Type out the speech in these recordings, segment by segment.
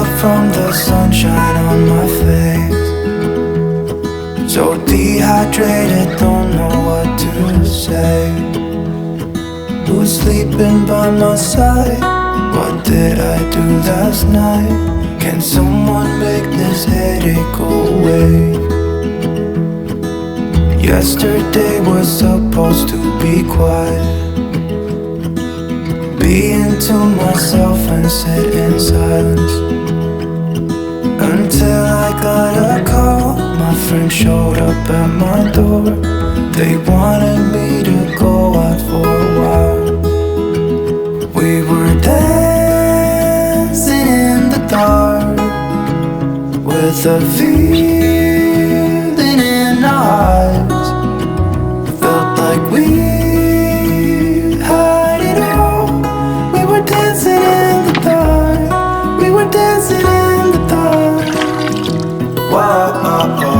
up from the sunshine on my face, so dehydrated, don't know what to say. Who's sleeping by my side? What did I do last night? Can someone make this headache go away? Yesterday was supposed to be quiet, being to myself and sit in silence, until I got a call. My friend showed up at my door. They wanted me to go out for a while. We were dancing in the dark, with a feeling in our eyes. Felt like we had it all. We were dancing in the dark. We were dancing in the dark. Wow, oh, oh,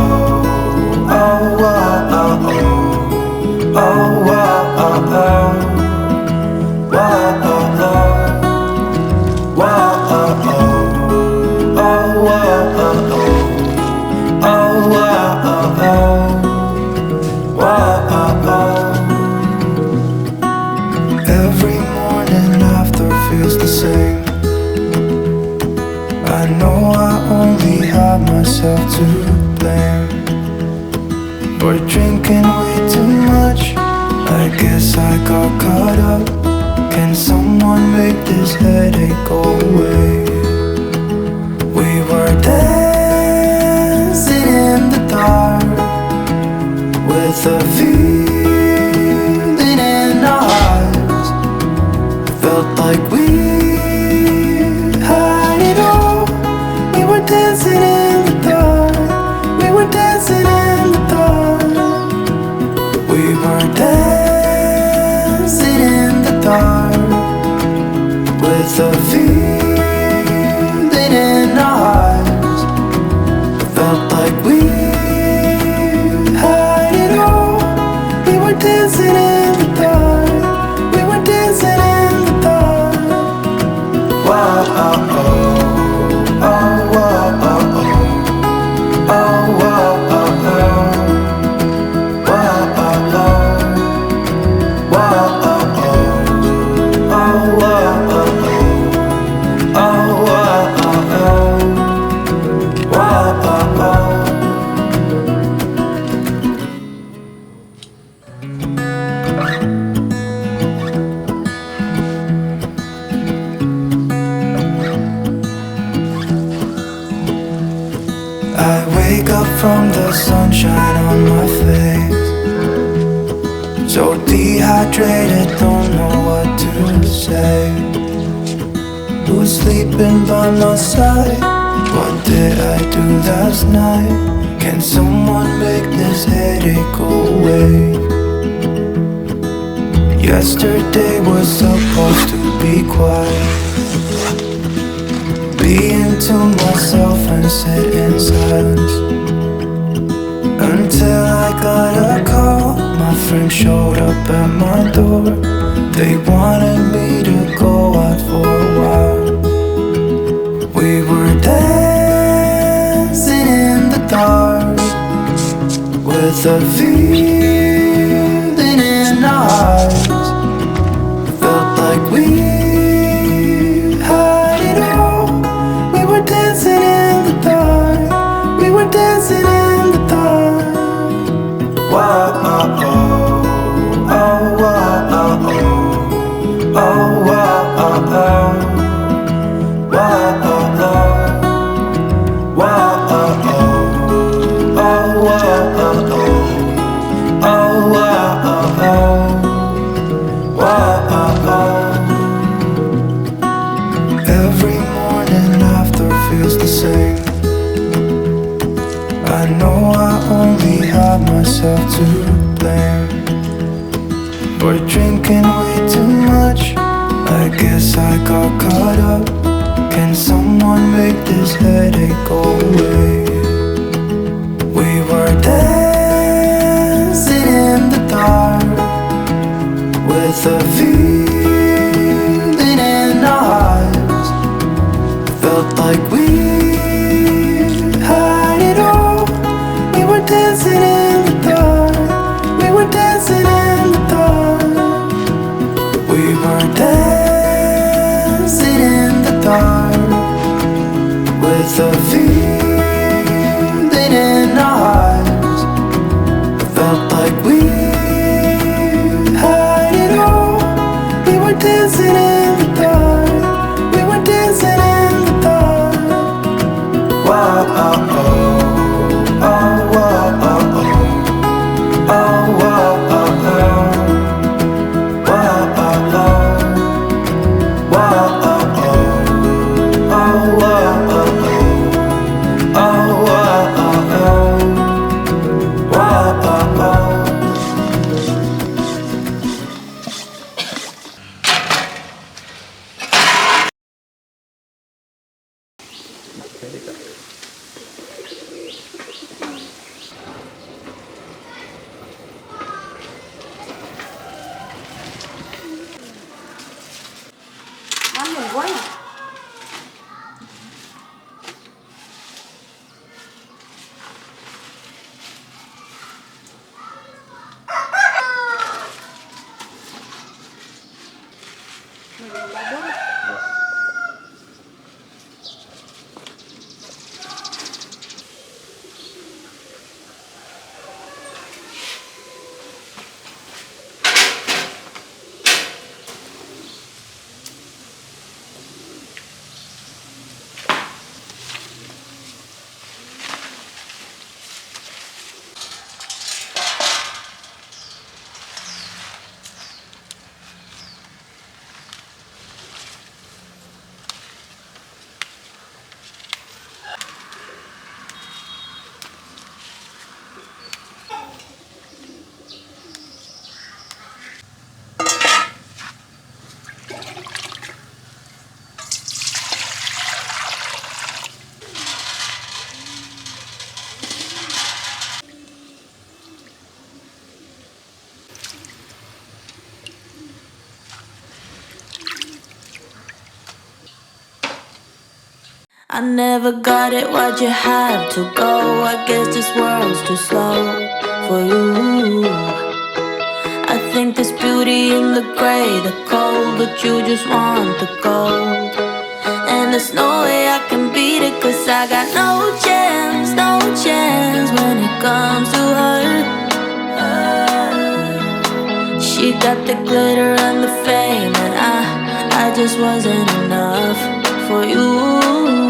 oh, wow, oh, oh, oh, wow, oh, oh, wow, oh, oh, wow, oh, oh, oh, wow, oh, oh, oh, wow, oh, oh, wow, oh, oh. Every morning after feels the same. I know I only have myself to blame for drinking way too much. I guess I got caught up. Can someone make this headache go away? We were dancing in the dark, with a feeling in our eyes. Felt like we had it all. We were dancing in the dark. We were dancing in the dark. We were dancing in the dark, with a feeling in our eyes. Felt like we had it all. We were dancing in the dark. We were dancing in the dark. Wow, oh, oh, oh, wow, oh, oh, oh, wow, oh, oh, wow, oh, oh, wow, oh, oh, oh, wow, oh, oh, oh, wow, oh, oh, wow, oh, oh. I wake up from the sunshine on my face, so dehydrated, don't know what to say. Who's sleeping by my side? What did I do last night? Can someone make this headache go away? Yesterday was supposed to be quiet, being to myself and sit in silence, until I got a call. My friend showed up at my door. They wanted me to go out for a while. We were dancing in the dark, with a feeling in our eyes. Felt like we had it all. We were dancing in the dark. We were dancing in the dark. Wow, oh, oh, oh, wow, oh, oh, oh, wow, oh, oh, wow, oh, oh, wow, oh, oh, oh, wow, oh, oh, oh, wow, oh, oh, wow, oh, oh. Every morning after feels the same. I know I only have myself to blame for drinking way too much. I guess I got caught up. Can someone make this headache go away? We were dancing in the dark, with a feeling in our eyes. Felt like we I never got it, why'd you have to go? I guess this world's too slow for you. I think there's beauty in the gray, the cold, but you just want the gold. And there's no way I can beat it, 'cause I got no chance, no chance when it comes to her. She got the glitter and the fame, and I just wasn't enough for you.